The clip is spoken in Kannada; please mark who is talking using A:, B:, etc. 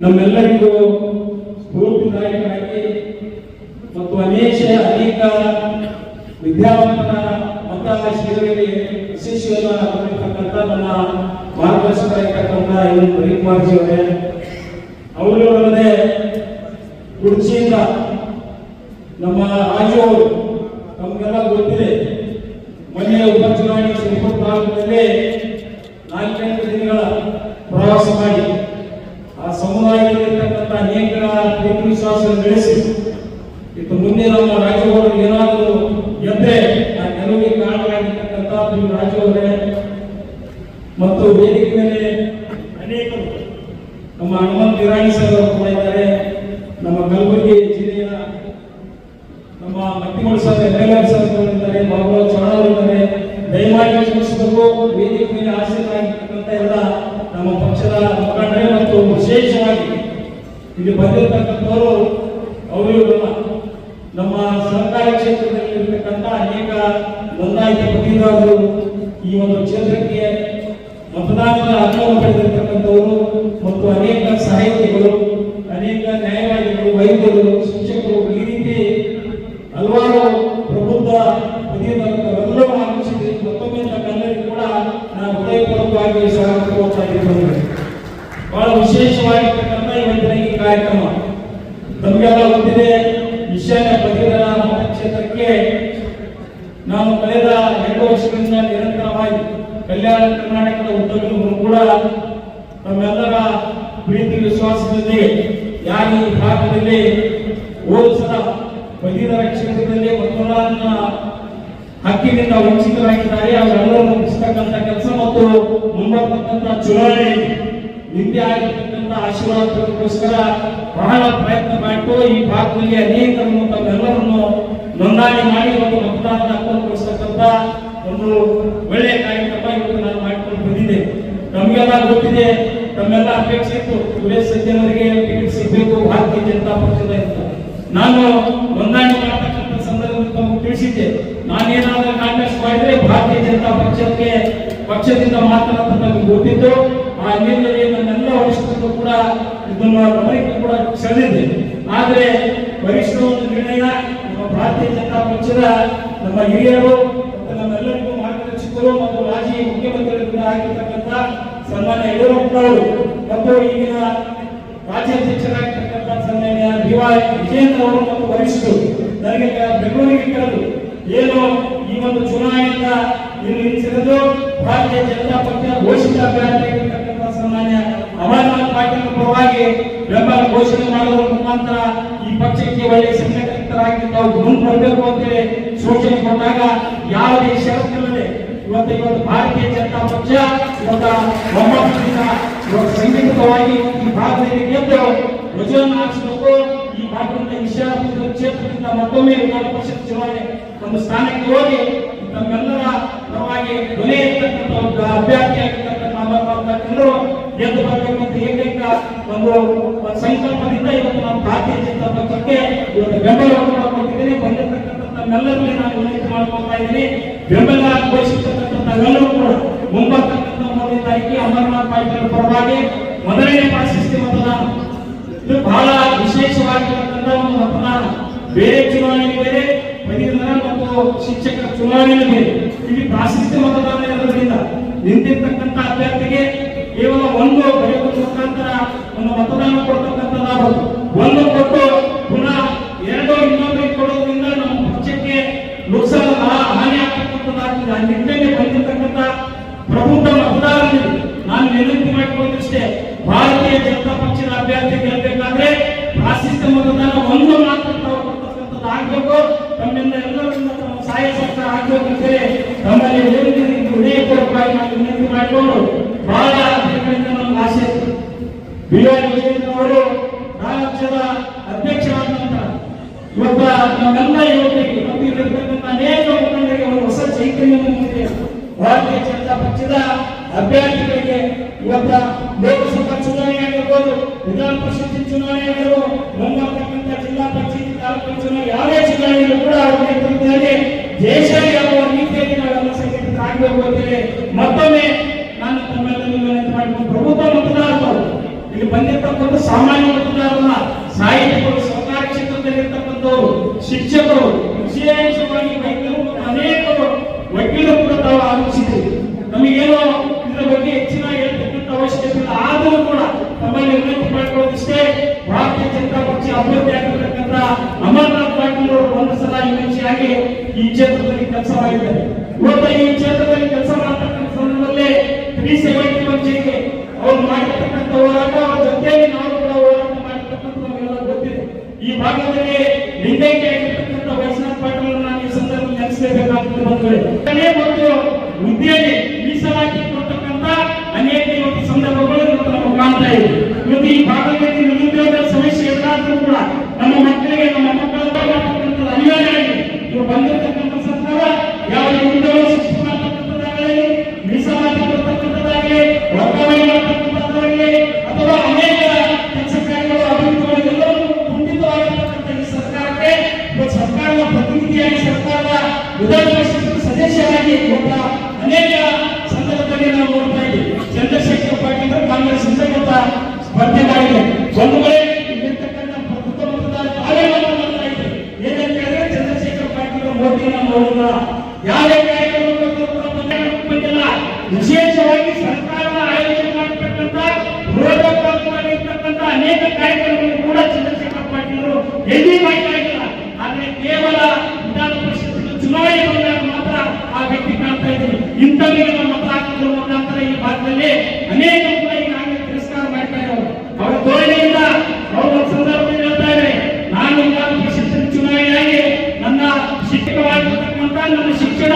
A: ನಮ್ಮೆಲ್ಲರಿಗೂ ಸ್ಫೂರ್ತಿದಾಯಕರಾಗಿ ಮತ್ತು ಅನೇಕ ವಿದ್ಯಾವಂತರ ಮತಶೀಲರಿಗೆ ಯಶಸ್ವಿಯನ್ನು ಆಗಿರ್ತಕ್ಕಂಥ ನಮ್ಮ ಮಾರ್ಗದರ್ಶಕರಾಗಿರ್ತಕ್ಕಂಥ ರವಿಕುಮಾರ್ಜಿ ಅವರೇ, ಅವರು ಅಲ್ಲದೆ ಕುರ್ಚಿಯಿಂದ ನಮ್ಮ ರಾಜು ಅವರು ನಮಗೆಲ್ಲ ಗೊತ್ತಿದೆ. ಮೊನ್ನೆ ಉಪಚುನಾವಣೆ ಸುರಪುರ ತಾಲೂಕಿನಲ್ಲಿ 4 ದಿನಗಳ ಪ್ರವಾಸ ಮಾಡಿ ಆ ಸಮುದಾಯದಲ್ಲಿರ್ತಕ್ಕಂಥ ಅನೇಕರ ಪ್ರೀತಿ ವಿಶ್ವಾಸ ಬೆಳೆಸಿ ಇತ್ತು ಮುಂದೆ ನಮ್ಮ ರಾಜ್ಯಗಳು ಏನಾದರೂ ಗೆದ್ದರೆ ಆ ಗೆಲುವಿಗೆ ಕಾರಣವಾಗಿರ್ತಕ್ಕಂಥ ರಾಜು ಅವರೇ ಮತ್ತು ವೇದಿಕೆ ಮೇಲೆ ಅನೇಕರು ನಮ್ಮ ಹನುಮಂತ ಇರಾಣಿ ಸರ್ ಅವರು ಕೂಡ ಇದ್ದಾರೆ. ನಮ್ಮ ಕಲಬುರಗಿ ಜಿಲ್ಲೆಯ ನಮ್ಮ ಮತ್ತಿಮೂರು ಸರ್ MLA ಸರ್ ಇದ್ದಾರೆ, ಬಾಬುರಾವ್ ಚೌಹಾಣ್ ಅವರು ಇದ್ದಾರೆ. ದಯಮಾಡಿ ಕ್ಷಮಿಸಬೇಕು. ವೇದಿಕೆ ಮೇಲೆ ಆಸೀನರಾಗಿರ್ತಕ್ಕಂಥ ಎಲ್ಲ ನಮ್ಮ ಪಕ್ಷದ ಮುಖಂಡರೇ ಮತ್ತು ವಿಶೇಷವಾಗಿ ಇಲ್ಲಿ ಬಂದಿರತಕ್ಕಂಥವರು ಅವರು ನಮ್ಮ ಸರ್ಕಾರಿ ಕ್ಷೇತ್ರದಲ್ಲಿ ಇರತಕ್ಕಂಥ ಅನೇಕ ನೋಂದಾಯಿತ ಪದವೀಧರರು ಈ ಒಂದು ಕ್ಷೇತ್ರಕ್ಕೆ ಮತದಾನದ ಹಕ್ಕನ್ನು ಪಡೆದಿರತಕ್ಕಂಥವರು ಮತ್ತು ಅನೇಕ ಸಾಹಿತಿಗಳು, ಅನೇಕ ನ್ಯಾಯವಾದಿಗಳು, ವೈದ್ಯರು, ಶಿಕ್ಷಕರು, ಈ ರೀತಿ ಹಲವಾರು ಪ್ರಬುದ್ಧ ಪದವೀಧರರೆಲ್ಲರೂ ಆಗಮಿಸಿದ್ರೆ ಮತ್ತೊಮ್ಮೆ ತಮ್ಮೆಲ್ಲರಿಗೂ ಕೂಡ ನಾನು ಹೃದಯಪೂರ್ವಕವಾಗಿ ಸ್ವಾಗತ ಕೋರ್ತಾ ಇದ್ದೇನೆ. ಬಹಳ ವಿಶೇಷವಾಗಿರ್ತಕ್ಕಂಥ ಇವತ್ತಿನ ಈ ಕಾರ್ಯಕ್ರಮ ನಮಗೆಲ್ಲ ಗೊತ್ತಿದೆ. ಈಶಾನ್ಯ ಪದವೀಧರ ಮತಕ್ಷೇತ್ರಕ್ಕೆ ನಾವು ಕಳೆದ 2 ವರ್ಷಗಳಿಂದ ನಿರಂತರವಾಗಿ ಕಲ್ಯಾಣ ಕರ್ನಾಟಕದ ಉದ್ಯೋಗಿಗಳು ಕೂಡ ತಮ್ಮೆಲ್ಲರ ಪ್ರೀತಿ ವಿಶ್ವಾಸದಲ್ಲಿ ಯಾರು ಈ ಭಾಗದಲ್ಲಿ ಹೋದ ಸಲ ಪದವೀಧರ ಕ್ಷೇತ್ರದಲ್ಲಿ ಮತದಾನ ಹಕ್ಕಿನಿಂದ ವಂಚಿತರಾಗಿದ್ದಾರೆ ಅವರೆಲ್ಲರನ್ನು ಮುಗಿಸ್ತಕ್ಕಂಥ ಕೆಲಸ ಮತ್ತು ಮುಂಬರ್ತಕ್ಕಂಥ ಚುನಾವಣೆ ನಿಂದೆ ಆಗಿರ್ತಕ್ಕಂಥ ಆಶೀರ್ವಾದಕ್ಕೋಸ್ಕರ ಬಹಳ ಪ್ರಯತ್ನ ಮಾಡಿತು. ಈ ಭಾಗದಲ್ಲಿ ಅನೇಕರನ್ನು ತಮ್ಮೆಲ್ಲರನ್ನು ನೋಂದಣಿ ಮಾಡಿ ಮತ್ತು ಮತದಾನದ ಹಕ್ಕನ್ನು ಕೊಡಿಸ್ತಕ್ಕಂಥ ಒಂದು ಒಳ್ಳೆಯ ಕಾರ್ಯಕ್ರಮ ಇವತ್ತು ನಾನು ಮಾಡಿಕೊಂಡು ಬಂದಿದ್ದೆ. ನಮಗೆಲ್ಲ ಗೊತ್ತಿದೆ, ತಮ್ಮೆಲ್ಲ ಅಪೇಕ್ಷೆ ಇತ್ತು ಸುರೇಶ್ ಸಜ್ಜನವರಿಗೆ ಟಿಕೆಟ್ ಸಿಗಬೇಕು ಭಾರತೀಯ ಜನತಾ ಪಕ್ಷದ ಅಂತ. ನಾನು ನೋಂದಣಿ ಮಾಡತಕ್ಕಂಥ ಸಂದರ್ಭದಲ್ಲಿ ತಮಗೆ ತಿಳಿಸಿದ್ದೆ, ನಾನೇನಾದ್ರೂ ಕಾಂಗ್ರೆಸ್ ಮಾಡಿದ್ರೆ ಭಾರತೀಯ ಜನತಾ ಪಕ್ಷದಿಂದ ಮಾತ್ರ ಅಂತ ನಮಗೆ ಗೊತ್ತಿತ್ತು. ಆ ಹಿನ್ನೆಲೆಯಲ್ಲಿ ನನ್ನೆಲ್ಲ ವರಿಷ್ಠರು ಕೂಡ ಇದನ್ನು ಗಮನಕ್ಕೆ ಕೂಡ ಸೆಳೆದಿದೆ. ಆದರೆ ವರಿಷ್ಠರ ಒಂದು ನಿರ್ಣಯ ನಮ್ಮ ಭಾರತೀಯ ಜನತಾ ಪಕ್ಷದ ನಮ್ಮ ಹಿರಿಯರು ಮತ್ತು ನಮ್ಮೆಲ್ಲರಿಗೂ ಮಾರ್ಗದರ್ಶಕರು ಮತ್ತು ಮಾಜಿ ಮುಖ್ಯಮಂತ್ರಿಗಳು ಆಗಿರ್ತಕ್ಕಂಥ ಸನ್ಮಾನ್ಯ ಯಡಿಯೂರಪ್ಪನವರು ಮತ್ತು ಈಗಿನ ರಾಜ್ಯಾಧ್ಯಕ್ಷರಾಗಿರ್ತಕ್ಕಂಥ ಸನ್ಮಾನ್ಯ BY ವಿಜೇಂದ್ರ ಅವರು ಮತ್ತು ವರಿಷ್ಠರು ನನಗೆ ಬೆಂಗಳೂರಿಗೆ ಕರೆದು ಏನು ಈ ಒಂದು ಚುನಾವಣೆಯಿಂದ ನಿಲ್ಲಿಸಿರೋದು ಭಾರತೀಯ ಜನತಾ ಪಕ್ಷ ಘೋಷಿತ ಅಭ್ಯರ್ಥಿಯಾಗಿರ್ತಕ್ಕಂಥ ಸನ್ಮಾನ್ಯ ಅಮರನಾಥ್ ಪಾಟೀಲ್ ಪರವಾಗಿ ಬೆಂಬಲ ಘೋಷಣೆ ಮಾಡುವುದರ ಮುಖಾಂತರ ಈ ಪಕ್ಷಕ್ಕೆ ಒಳ್ಳೆಯ ಸಂಘಟಿತರಾಗಿ ತಾವು ಮುಂದೆ ಬರಬೇಕು ಅಂತೇಳಿ ಸೂಚನೆ ಕೊಟ್ಟಾಗ ಯಾವುದೇ ಷರತ್ತಿಲ್ಲದೆ ಇವತ್ತು ಭಾರತೀಯ ಜನತಾ ಪಕ್ಷ ಒಮ್ಮತದಿಂದ ಸಂಘಟಿತವಾಗಿ ಈ ಭಾಗದಲ್ಲಿ ಗೆದ್ದು ಧ್ವಜವನ್ನು ಹಾರಿಸಬೇಕು. ಈ ಭಾಗದಿಂದ ವಿಷಯಾಪುರ ಕ್ಷೇತ್ರದಿಂದ ಮತ್ತೊಮ್ಮೆ ವಿಧಾನ ಪರಿಷತ್ ಚುನಾವಣೆ ಒಂದು ಸ್ಥಾನಕ್ಕೆ ಹೋಗಿ ತಮ್ಮೆಲ್ಲರ ಪರವಾಗಿ ಧ್ವನಿ ಇರ್ತಕ್ಕಂಥ ಒಬ್ಬ ಅಭ್ಯರ್ಥಿಯಾಗಿರ್ತಕ್ಕಂಥ ಎಲ್ಲರೂ ಗೆದ್ದು ಬರಬೇಕು ಅಂತ ಏಕೈಕ ಒಂದು ಸಂಕಲ್ಪದಿಂದ ಇವತ್ತು ನಾವು ಭಾರತೀಯ ಜನತಾ ಪಕ್ಷಕ್ಕೆ ಇವತ್ತು ಬೆಂಬಲವನ್ನು ಕೊಟ್ಟಿದ್ದೀನಿ. ಬಂದಿರತಕ್ಕಂಥ ತಮ್ಮೆಲ್ಲರಲ್ಲಿ ನಾನು ವಿನಂತಿ ಮಾಡ್ಕೊಳ್ತಾ ಇದ್ದೀನಿ, ಬೆಂಬಲ ಘೋಷಿಸತಕ್ಕಂಥ ಎಲ್ಲರೂ ಕೂಡ ಮುಂಬರ್ತಕ್ಕಂಥ 3ನೇ ತಾರೀಕಿಗೆ ಅಮರನಾಥ್ ಪಾಟೀಲ್ ಪರವಾಗಿ ಮೊದಲನೇ ಪ್ರಾಶಸ್ತ್ಯ ಮತದಾನ. ಇದು ಬಹಳ ವಿಶೇಷವಾಗಿರ್ತಕ್ಕಂಥ ಒಂದು ಮತದಾನ. ಬೇರೆ ಚುನಾವಣೆ ಬೇರೆ, ಪದವೀಧರ ಮತ್ತು ಶಿಕ್ಷಕರ ಚುನಾವಣೆ ಬೇರೆ. ಇಲ್ಲಿ ಪ್ರಾಶಸ್ತ್ಯ ಮತದಾನ ಇರೋದ್ರಿಂದ ನಿಂತಿರ್ತಕ್ಕಂಥ ಅಭ್ಯರ್ಥಿಗೆ ಕೇವಲ ಒಂದು ಬರೆಯುವ ಮುಖಾಂತರ ಒಂದು ಮತದಾನ ಕೊಡ್ತಕ್ಕಂಥದ್ದಾಗಬಹುದು. ಒಂದು ಕೊಟ್ಟು ಪುನಃ 2 ಇನ್ನೊಬ್ಬರಿಗೆ ಕೊಡೋದ್ರಿಂದ ನಮ್ಮ ಪಕ್ಷಕ್ಕೆ ನುಕ್ಸಾನ ಹಾನಿ ಆಗ್ತಕ್ಕಂಥದ್ದಾಗ್ತದೆ. ಆ ನಿಟ್ಟಿನಲ್ಲಿ ಬಂದಿರತಕ್ಕಂಥ ಪ್ರಬುದ್ಧ ಮತದಾರರಿಗೆ ನಾನು ವಿನಂತಿ ಮಾಡಿಕೊಂಡಿಷ್ಟೇ, ಭಾರತೀಯ ಜನತಾ ಪಕ್ಷದ ಅಭ್ಯರ್ಥಿ ಗೆಲ್ಲಬೇಕಾದ್ರೆ ಪ್ರಾಶಸ್ತ್ಯ ಮತದಾನ ಒಂದು ಮಾತ್ರ ತಾವು ಕೊಡ್ತಕ್ಕಂಥದ್ದು ಆಗ್ಬೇಕು. ತಮ್ಮಿಂದ ಎಲ್ಲರಿಂದ ತಮ್ಮ ಸಹಾಯ ಸಹಕಾರ ಆಗ್ಬೇಕು ಅಂತೇಳಿ ತಮ್ಮಲ್ಲಿ ಹೃದಯಪೂರ್ವಕವಾಗಿ ನಾನು ವಿನಂತಿ ಮಾಡಿಕೊಂಡು ಬಹಳ ದಿನಗಳಿಂದ ನಮ್ಗೆ ಆಸೆ ಇತ್ತು. BY ವಿಜೇಂದ್ರ ಅವರು ರಾಜ್ಯದ ಅಧ್ಯಕ್ಷರಾದ ನಂತರ ಇವತ್ತ ನಮ್ಮೆಲ್ಲ ಯುವಕರಿಗೆ ಮತ್ತು ಇಲ್ಲಿರ್ತಕ್ಕಂಥ ಅನೇಕ ಮುಖಂಡರಿಗೆ ಒಂದು ಹೊಸ ಚೈತನ್ಯ ಮೂಡಿದೆ. ಭಾರತೀಯ ಜನತಾ ಪಕ್ಷದ ಅಭ್ಯರ್ಥಿಗಳಿಗೆ ಇವತ್ತ ಲೋಕಸಭಾ ಚುನಾವಣೆ ಆಗಿರ್ಬೋದು, ವಿಧಾನ ಪರಿಷತ್ ಚುನಾವಣೆ ಆಗಿರ್ಬೋದು, ಮುಂಬರ್ತಕ್ಕಂಥ ಜಿಲ್ಲಾ ಪಂಚಾಯತ್ ತಾಲೂಕು ಚುನಾವಣೆ ಯಾವುದೇ ಚುನಾವಣೆಯಲ್ಲೂ ಕೂಡ ಅವರ ನೇತೃತ್ವದಲ್ಲಿ ದೇಶ ಯಾವ ರೀತಿಯಲ್ಲಿ ನಾವೆಲ್ಲ ಸಂಘಟಿತರಾಗಬೇಕು ಅಂತೇಳಿ ಮತ್ತೊಮ್ಮೆ ನಾನು ತಮ್ಮೆಲ್ಲರಿಗೂ ವಿನಂತಿ ಮಾಡಿಕೊಂಡು ಪ್ರಬುದ್ಧ ಮತದಾರರು ಇಲ್ಲಿ ಬಂದಿರ್ತ ಇರ್ತಕ್ಕಂಥ ಸಾಮಾನ್ಯ ಮತದಾರರನ್ನ ಸಾಹಿತಿಗಳು, ಸರ್ಕಾರಿ ಕ್ಷೇತ್ರದಲ್ಲಿ ಇರ್ತಕ್ಕಂಥವರು, ಶಿಕ್ಷಕರು, ವಿಶೇಷವಾಗಿ ವೈದ್ಯರು, ಅನೇಕರು ವಕೀಲರು ಕೂಡ ತಾವು ಆಲೋಚಿಸಿದ್ರು. ನಮಗೇನೋ ಇದರ ಬಗ್ಗೆ ಹೆಚ್ಚಿನ ಹೇಳ್ತಕ್ಕಂಥ ಅವಶ್ಯಕತೆ ಇಲ್ಲ. ಆದರೂ ಕೂಡ ತಮ್ಮಲ್ಲಿ ವಿನಂತಿ ಮಾಡಿಕೊಳ್ಳೋದಿಷ್ಟೇ, ಭಾರತೀಯ ಜನತಾ ಪಕ್ಷ ಅಭ್ಯರ್ಥಿ ಆಗಿರ್ತಕ್ಕಂಥ ಅಮರನಾಥ್ ಪಾಟೀಲ್ ಅವರು ಒಂದು ಸಲ ವಿಮರ್ಶೆಯಾಗಿ ಈ ಕ್ಷೇತ್ರದಲ್ಲಿ ಕೆಲಸ ಮಾಡಿದ್ದಾರೆ. ಇವತ್ತು ಈ ಕ್ಷೇತ್ರದಲ್ಲಿ ಕೆಲಸ ಮಾಡತಕ್ಕಂಥ ಸಂದರ್ಭದಲ್ಲಿ 371 ಜೆಗೆ ಅವರು ಮಾಡಿರ್ತಕ್ಕಂಥ ಹೋರಾಟ, ಅವರ ಜೊತೆಯಲ್ಲಿ ನಾವು ಕೂಡ ಹೋರಾಟ ಮಾಡಿರ್ತಕ್ಕಂಥ ನಮಗೆಲ್ಲ ಗೊತ್ತಿದೆ. ಈ ಭಾಗದಲ್ಲಿ ಲಿಂಗೈಕ್ಯ ಆಗಿರ್ತಕ್ಕಂಥ ವೈಷ್ಣವ್ ಪಾಟೀಲ್ ನಾನು ಈ ಸಂದರ್ಭದಲ್ಲಿ ನೆನೆಸಲೇಬೇಕಾಗ್ತದೆ ಬಂಧುಗಳೇ. ಮತ್ತು ಹುದ್ದೆಯಲ್ಲಿ ಮೀಸಲಾತಿ ಕೊಡ್ತಕ್ಕಂಥ ಅನೇಕ ಇವತ್ತು ಸಂದರ್ಭಗಳು ಇವತ್ತು ನಮಗೆ ಕಾಣ್ತಾ ಇದೆ. ಇವತ್ತು ಈ ಭಾಗದಲ್ಲಿ ನಿರುದ್ಯೋಗ ಸಮಸ್ಯೆ ಎಲ್ಲಾದ್ರೂ ಕೂಡ ನಮ್ಮ ಮಕ್ಕಳಿಗೆ, ನಮ್ಮ ಮಕ್ಕಳ ಅನಿವಾರ್ಯ ಆಗಿದೆ. ಇವರು ಬಂದಿರತಕ್ಕಂಥ ಸರ್ಕಾರ ಯಾವ ಉದ್ಯೋಗ ಸೃಷ್ಟಿ ಮಾಡ್ತಕ್ಕಂಥದ್ದಾಗಲಿ, ಮೀಸಲಾತಿ ಕೊಡ್ತಕ್ಕಂಥದ್ದಾಗಲಿ, ವರ್ಗಾವಣೆ ಮಾಡ್ತಕ್ಕಂಥದ್ದಾಗಲಿ, ಅಥವಾ ಅನೇಕ ಕೆಲಸ ಕಾರ್ಯಗಳು, ಅಭಿವೃದ್ಧಿಗಳು ಎಲ್ಲವೂ ಕುಂಠಿತವಾಗಿರ್ತಕ್ಕಂಥ ಈ ಸರ್ಕಾರಕ್ಕೆ ಸರ್ಕಾರದ ಪ್ರತಿನಿಧಿಯಾಗಿ, ಸರ್ಕಾರದ ವಿಧಾನ ಪರಿಷತ್ ಸದಸ್ಯರಾಗಿ ಅನೇಕ ಸಂದರ್ಭದಲ್ಲಿ ನಾವು ನೋಡ್ತಾ ಇದ್ದೀವಿ. ಚಂದ್ರಶೇಖರ್ ಪಾಟೀಲ್ ಕಾಂಗ್ರೆಸ್ ಇಂದ ಸ್ಪರ್ಧೆ ಮಾಡಿದೆ. ಒಂದು ಕಡೆ ಇಲ್ಲಿರ್ತಕ್ಕಂಥ ಪ್ರಭುತ್ವ ಮತದಾರ ತಾವೇ ಮಾತನಾಡ್ತಾ ಇದ್ದಾರೆ. ಏನಂತ ಹೇಳಿದ್ರೆ ಚಂದ್ರಶೇಖರ್ ಪಾಟೀಲ್ ಮೋದಿನ ನೋಡಿಲ್ಲ, ಯಾವುದೇ ಕಾರ್ಯಕ್ರಮಗಳು ಕೂಡ ಬಂದಿಲ್ಲ. ವಿಶೇಷವಾಗಿ ಸರ್ಕಾರದ ಆಯೋಜನೆ ಮಾಡತಕ್ಕಂಥ ವಿರೋಧಾತ್ಮಕವಾಗಿರ್ತಕ್ಕಂಥ ಅನೇಕ ಕಾರ್ಯಕ್ರಮಗಳು ಕೂಡ ಚಂದ್ರಶೇಖರ್ ಪಾಟೀಲ್ ಎಲ್ಲಿ ಮಾಡ್ತಾ ಇಲ್ಲ. ಆದ್ರೆ ಕೇವಲ ವಿಧಾನ ಪರಿಷತ್ ಚುನಾವಣೆ ಬಂದಾಗ ಮಾತ್ರ ಆ ವ್ಯಕ್ತಿ ಕಾಣ್ತಾ ಇದ್ದೀವಿ. ಇಂಥವರಿಗೆ ನಮ್ಮ ಮತ ಹಾಕಿದ್ರು ಮುಖಾಂತರ ಈ ಭಾಗದಲ್ಲಿ ಅನೇಕ ಕೂಡ ಈಗಾಗಲೇ ತಿರಸ್ಕಾರ ಮಾಡ್ತಾ ಇದ್ದಾರೆ. ಅವರ ಧೋರಣೆಯಿಂದ ಅವರು ಒಂದು ಸಂದರ್ಭದಲ್ಲಿ ಹೇಳ್ತಾ ಇದ್ದಾರೆ, ನಾನು ವಿಧಾನ ಪರಿಷತ್ ಚುನಾವಣೆಯಾಗಿ ನನ್ನ ಶಿಕ್ಷಕವಾಗಿರ್ತಕ್ಕಂಥ ನನ್ನ ಶಿಕ್ಷಣ